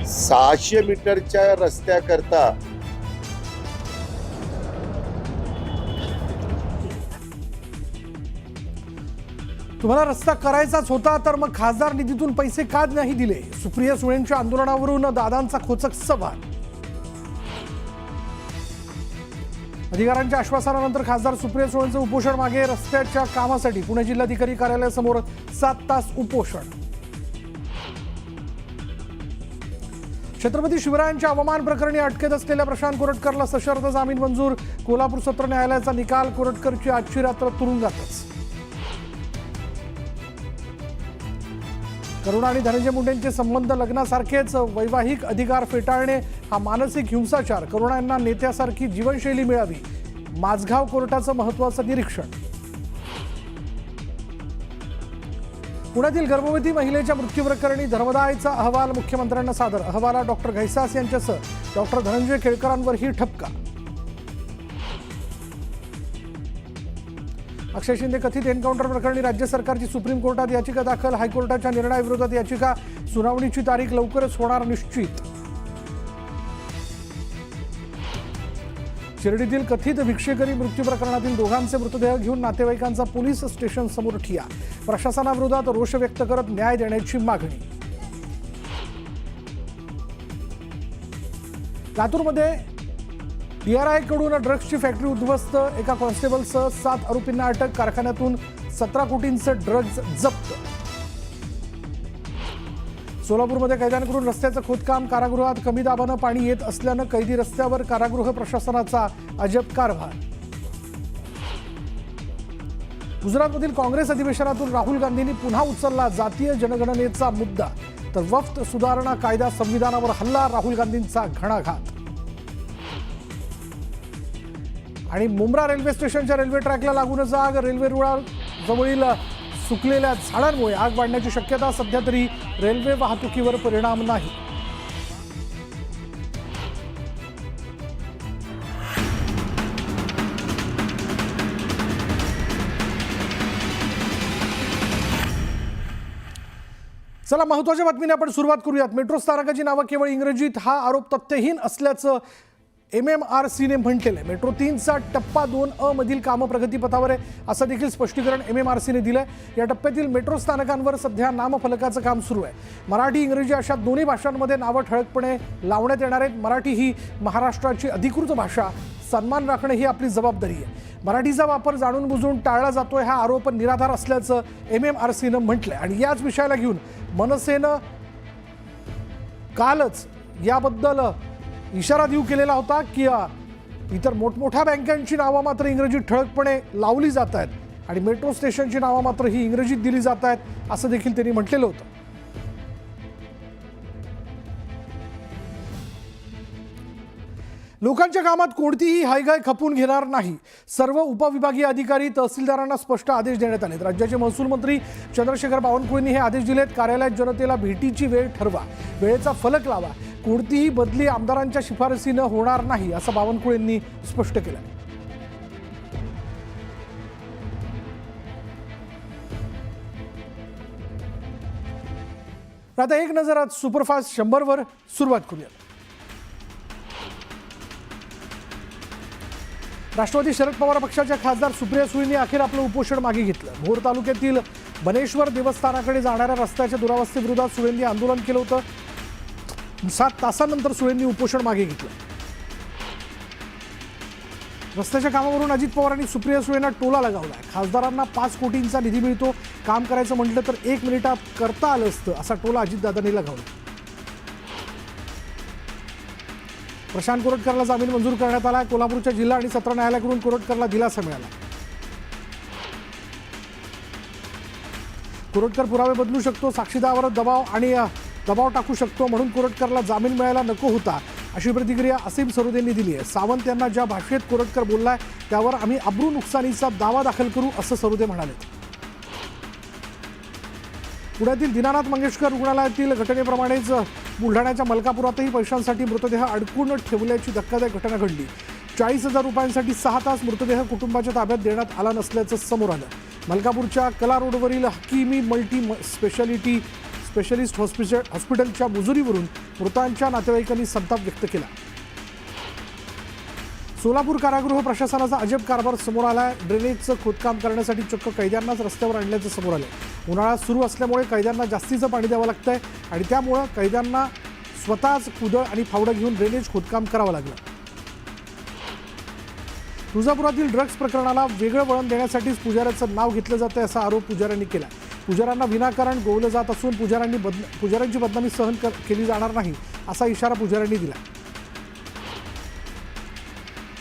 600 मीटरच्या रस्त्याकरता तुम्हाला रस्ता करायचाच होता तर मग खासदार निधीतून पैसे का नाही दिले? सुप्रिया सुळेंच्या आंदोलनावरून दादांचा खोचक सवाल. अधिकाऱ्यांच्या आश्वासनानंतर खासदार सुप्रिया सुळेंचं उपोषण मागे. रस्त्याच्या कामासाठी पुणे जिल्हाधिकारी कार्यालयासमोर 7 तास उपोषण. छत्रपती शिवरायांच्या अवमान प्रकरणी अटकेत असलेल्या प्रशांत कोरटकरला सशर्त जामीन मंजूर. कोल्हापूर सत्र न्यायालयाचा निकाल. कोरटकरची आजची रात्र तुरुंगातच. करुणा आणि धनंजय मुंडेंचे संबंध लग्नासारखेच. वैवाहिक अधिकार फेटाळणे हा मानसिक हिंसाचार. करुणा यांना नेत्यासारखी जीवनशैली मिळावी. माझगाव कोर्टाचं महत्त्वाचं निरीक्षण. पुण्यातील गर्भवती महिलेच्या मृत्यूप्रकरणी धर्मदायचा अहवाल मुख्यमंत्र्यांना सादर. अहवाला डॉक्टर घैसास यांच्यासह डॉक्टर धनंजय केळकरांवरही ठपका. अक्षय शिंदे कथित एन्काउंटर प्रकरणी राज्य सरकारची सुप्रीम कोर्टात याचिका दाखल. हायकोर्टाच्या निर्णयाविरोधात याचिका. सुनावणीची तारीख लवकरच होणार निश्चित. शिर्डीतील कथित भिक्षेकरी मृत्यू प्रकरणातील दोघांचे मृतदेह घेऊन नातेवाईकांचा पोलीस स्टेशन समोर ठिय्या. प्रशासनाविरोधात रोष व्यक्त करत न्याय देण्याची मागणी. लातूरमध्ये DRI कडून ड्रग्जची फॅक्टरी उद्ध्वस्त. एका कॉन्स्टेबलसह 7 आरोपींना अटक. कारखान्यातून 17 कोटींचे ड्रग्ज जप्त. सोलापूरमध्ये कैद्यांकडून रस्त्याचं खोदकाम. कारागृहात कमी दाबानं पाणी येत असल्यानं कैदी रस्त्यावर. कारागृह प्रशासनाचा अजब कारभार. गुजरातमधील काँग्रेस अधिवेशनातून राहुल गांधींनी पुन्हा उचलला जातीय जनगणनेचा मुद्दा. तर वक्फ सुधारणा कायदा संविधानावर हल्ला. राहुल गांधींचा घणाघात. आणि मुंब्रा रेल्वे स्टेशनच्या रेल्वे ट्रॅकला लागूनच आग. रेल्वे रुळाजवळील सुकलेल्या झाडांमुळे आग वाढण्याची शक्यता. सध्या तरी रेल्वे वाहतुकीवर परिणाम नाही. चला महत्त्वाच्या बातमीने आपण सुरुवात करूयात. मेट्रो स्थानकाची नावं केवळ इंग्रजीत हा आरोप तथ्यहीन असल्याचं MMRCने म्हटलेलं आहे. मेट्रो 3चा टप्पा 2A मधील कामं प्रगतीपथावर आहे असं देखील स्पष्टीकरण MMRCने दिलं आहे. या टप्प्यातील मेट्रो स्थानकांवर सध्या नामफलकाचं काम सुरू आहे. मराठी इंग्रजी अशा दोन्ही भाषांमध्ये नावं ठळकपणे लावण्यात येणार आहेत. मराठी ही महाराष्ट्राची अधिकृत भाषा. सन्मान राखणं ही आपली जबाबदारी आहे. मराठीचा वापर जाणून बुजून टाळला जातोय हा आरोप निराधार असल्याचं MMRCनं म्हटलंय. आणि याच विषयाला घेऊन मनसेनं कालच याबद्दल इशारा देऊ केलेला होता की इतर मोठमोठ्या बँकांची नावं मात्र इंग्रजीत ठळकपणे लावली जात आहेत आणि मेट्रो स्टेशनची नावं मात्र ही इंग्रजीत दिली जात आहेत असं देखील त्यांनी म्हटलेलं होतं. लोकांच्या कामात कोणतीही हायगाय खपून घेणार नाही. सर्व उपविभागीय अधिकारी तहसीलदारांना स्पष्ट आदेश देण्यात आलेत. राज्याचे महसूल मंत्री चंद्रशेखर बावनकुळेंनी हे आदेश दिलेत. कार्यालयात जनतेला भेटीची वेळ ठरवा. वेळेचा फलक लावा. कोणतीही बदली आमदारांच्या शिफारसीनं होणार नाही असं बावनकुळेंनी स्पष्ट केलं. आता एक नजर आज सुपरफास्ट 100 वर सुरुवात करूया. राष्ट्रवादी शरद पवार पक्षाच्या खासदार सुप्रिया सुळेंनी अखेर आपलं उपोषण मागे घेतलं. भोर तालुक्यातील बनेश्वर देवस्थानाकडे जाणाऱ्या रस्त्याच्या दुरावस्थेविरोधात सुळेंनी आंदोलन केलं होतं. 7 तासांनंतर सुळेंनी उपोषण मागे घेतलं. रस्त्याच्या कामावरून अजित पवारांनी सुप्रिया सुळेंना टोला लगावलाय. खासदारांना 5 कोटींचा निधी मिळतो. काम करायचं म्हटलं तर 1 मिनिटात करता आलं असतं असा टोला अजितदादांनी लगावला. प्रशांत कोरटकरला जामीन मंजूर करण्यात आला. कोल्हापूरच्या जिल्हा आणि सत्र न्यायालयाकडून कोरटकरला दिलासा मिळाला. कोरटकर पुरावे बदलू शकतो. साक्षीदारावर दबाव टाकू शकतो म्हणून कोरटकरला जामीन मिळायला नको होता अशी प्रतिक्रिया असीम सरोदेंनी दिली आहे. सावंत यांना ज्या भाषेत कोरटकर बोललाय त्यावर आम्ही अब्रू नुकसानीचा दावा दाखल करू असं सरोदे म्हणाले. पुण्यातील दीनानाथ मंगेशकर रुग्णालयातील घटनेप्रमाणेच बुलढाण्याच्या मलकापुरातही पैशांसाठी मृतदेह अडकून ठेवल्याची धक्कादायक घटना घडली. 40,000 रुपयांसाठी 6 तास मृतदेह कुटुंबाच्या ताब्यात देण्यात आला नसल्याचं समोर आलं. मलकापूरच्या कला रोडवरील हकीमी मल्टी स्पेशालिटी स्पेशलिस्ट हॉस्पिटलच्या मुजुरीवरून मृतांच्या नातेवाईकांनी संताप व्यक्त केला. सोलापूर कारागृह प्रशासनाचा अजब कारभार समोर आला. ड्रेनेजचं खोदकाम करण्यासाठी चक्क कैद्यांनाच रस्त्यावर आणल्याचं समोर आलं. उन्हाळा सुरू असल्यामुळे कैद्यांना जास्तीचं पाणी द्यावं लागतंय आणि त्यामुळं कैद्यांना स्वतःच कुदळ आणि फावडं घेऊन ड्रेनेज खोदकाम करावं लागलं. तुळजापुरातील ड्रग्ज प्रकरणाला वेगळं वळण देण्यासाठीच पुजाऱ्याचं नाव घेतलं जातं असा आरोप पुजाऱ्यांनी केला. पुजाऱ्यांना विनाकारण गोवलं जात असून पुजाऱ्यांची बदनामी सहन केली जाणार नाही असा इशारा पुजाऱ्यांनी दिला.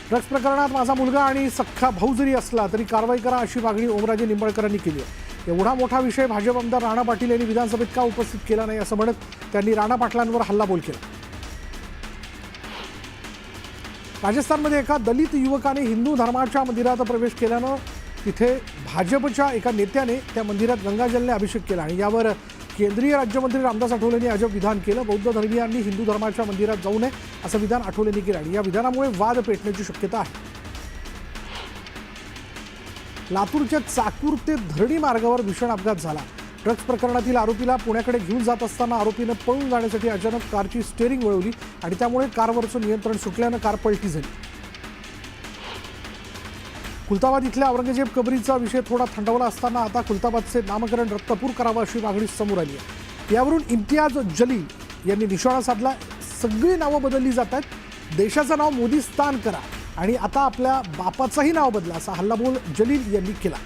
ड्रग्ज प्रकरणात माझा मुलगा आणि सख्खा भाऊ जरी असला तरी कारवाई करा अशी मागणी ओमराजे निंबाळकरांनी केली आहे. एवढा मोठा विषय भाजप आमदार राणा पाटील यांनी विधानसभेत का उपस्थित केला नाही असं म्हणत त्यांनी राणा पाटलांवर हल्लाबोल केला. राजस्थानमध्ये एका दलित युवकाने हिंदू धर्माच्या मंदिरात प्रवेश केल्यानं तिथे भाजपच्या एका नेत्याने त्या मंदिरात गंगाजलने अभिषेक केला आणि यावर केंद्रीय राज्यमंत्री रामदास आठवलेंनी अजब विधान केलं. बौद्ध धर्मीयांनी हिंदू धर्माच्या मंदिरात जाऊ नये असं विधान आठवलेंनी केलं आणि या विधानामुळे वाद पेटण्याची शक्यता आहे. लातूरच्या चाकूर ते धरणी मार्गावर भीषण अपघात झाला. ड्रग्ज प्रकरणातील आरोपीला पुण्याकडे घेऊन जात असताना आरोपीनं पळून जाण्यासाठी अचानक कारची स्टेअरिंग वळवली आणि त्यामुळे कारवरचं नियंत्रण सुटल्यानं कार पलटी झाली. खुलताबाद इथल्या औरंगजेब कबरीचा विषय थोडा थंडावला असताना आता खुलताबादचे नामकरण रत्तपूर करावं अशी मागणी समोर आली आहे. यावरून इम्तियाज जलील यांनी निशाणा साधला. सगळी नावं बदलली जातात, देशाचं नाव मोदीस्तान करा आणि आता आपल्या बापाचंही नाव बदला असा हल्लाबोल जलील यांनी केला.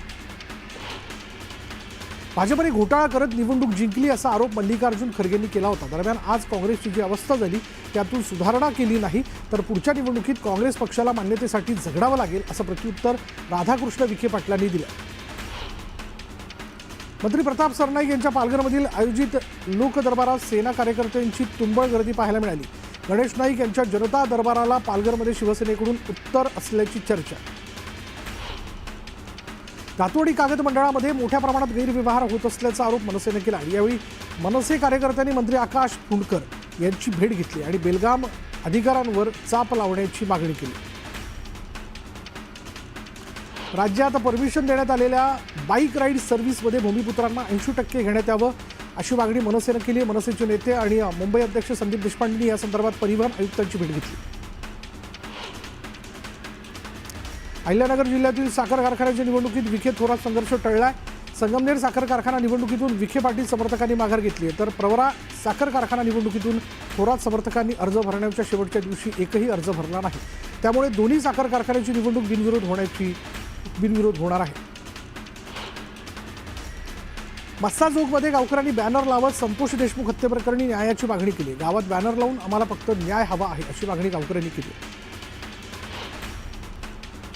भाजपने घोटाळा करत निवडणूक जिंकली असा आरोप मल्लिकार्जुन खरगेंनी केला होता. दरम्यान आज काँग्रेसची जी अवस्था झाली त्यातून सुधारणा केली नाही तर पुढच्या निवडणुकीत काँग्रेस पक्षाला मान्यतेसाठी झगडावं लागेल असं प्रत्युत्तर राधाकृष्ण विखे पाटलांनी दिलं. मंत्री प्रताप सरनाईक यांच्या पालघरमधील आयोजित लोकदरबारात सेना कार्यकर्त्यांची तुंबळ गर्दी पाहायला मिळाली. गणेश नाईक यांच्या जनता दरबाराला पालघरमध्ये शिवसेनेकडून उत्तर असल्याची चर्चा. दातोडी कागद मंडळामध्ये मोठ्या प्रमाणात गैरव्यवहार होत असल्याचा आरोप मनसेने केला. यावेळी मनसे कार्यकर्त्यांनी मंत्री आकाश फुंडकर यांची भेट घेतली आणि बेलगाम अधिकाऱ्यांवर चाप लावण्याची मागणी केली. राज्यात परमिशन देण्यात आलेल्या बाईक राईड सर्व्हिसमध्ये भूमिपुत्रांना 80% घेण्यात यावं अशी मागणी मनसेनं केली. मनसेचे नेते आणि मुंबई अध्यक्ष संदीप देशपांडेंनी या संदर्भात परिवहन आयुक्तांची भेट घेतली. अहिल्यानगर जिल्ह्यातील साखर कारखान्याच्या निवडणुकीत विखे थोरात संघर्ष टळलाय. संगमनेर साखर कारखाना निवडणुकीतून विखे पाटील समर्थकांनी माघार घेतली आहे तर प्रवरा साखर कारखाना निवडणुकीतून थोरात समर्थकांनी अर्ज भरण्याच्या शेवटच्या दिवशी एकही अर्ज भरला नाही. त्यामुळे दोन्ही साखर कारखान्याची निवडणूक बिनविरोध होणार आहे. मस्साजोगमध्ये गावकऱ्यांनी बॅनर लावत संतोष देशमुख हत्येप्रकरणी न्यायाची मागणी केली. गावात बॅनर लावून आम्हाला फक्त न्याय हवा आहे अशी मागणी गावकऱ्यांनी केली.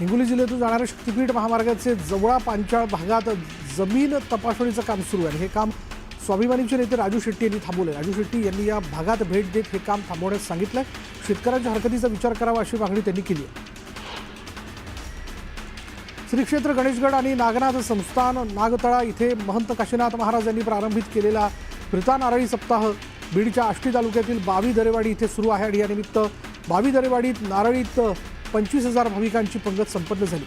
हिंगोली जिल्ह्यातून जाणाऱ्या शक्तीपीठ महामार्गाचे जवळा पांचाळ भागात जमीन तपासणीचं काम सुरू आहे. हे काम स्वाभिमानीचे नेते राजू शेट्टी यांनी थांबवले. राजू शेट्टी यांनी या भागात भेट देत हे काम थांबवण्यास सांगितलंय. शेतकऱ्यांच्या हरकतीचा विचार करावा अशी मागणी त्यांनी केली आहे. श्री क्षेत्र गणेशगड आणि नागनाथ संस्थान नागतळा इथे महंत काशीनाथ महाराज यांनी प्रारंभित केलेला फिरता नारळी सप्ताह बीडच्या आष्टी तालुक्यातील बावी दरेवाडी इथे सुरू आहे आणि यानिमित्त बावी दरेवाडीत नारळीत 25,000 भाविकांची पंगत संपन्न झाली.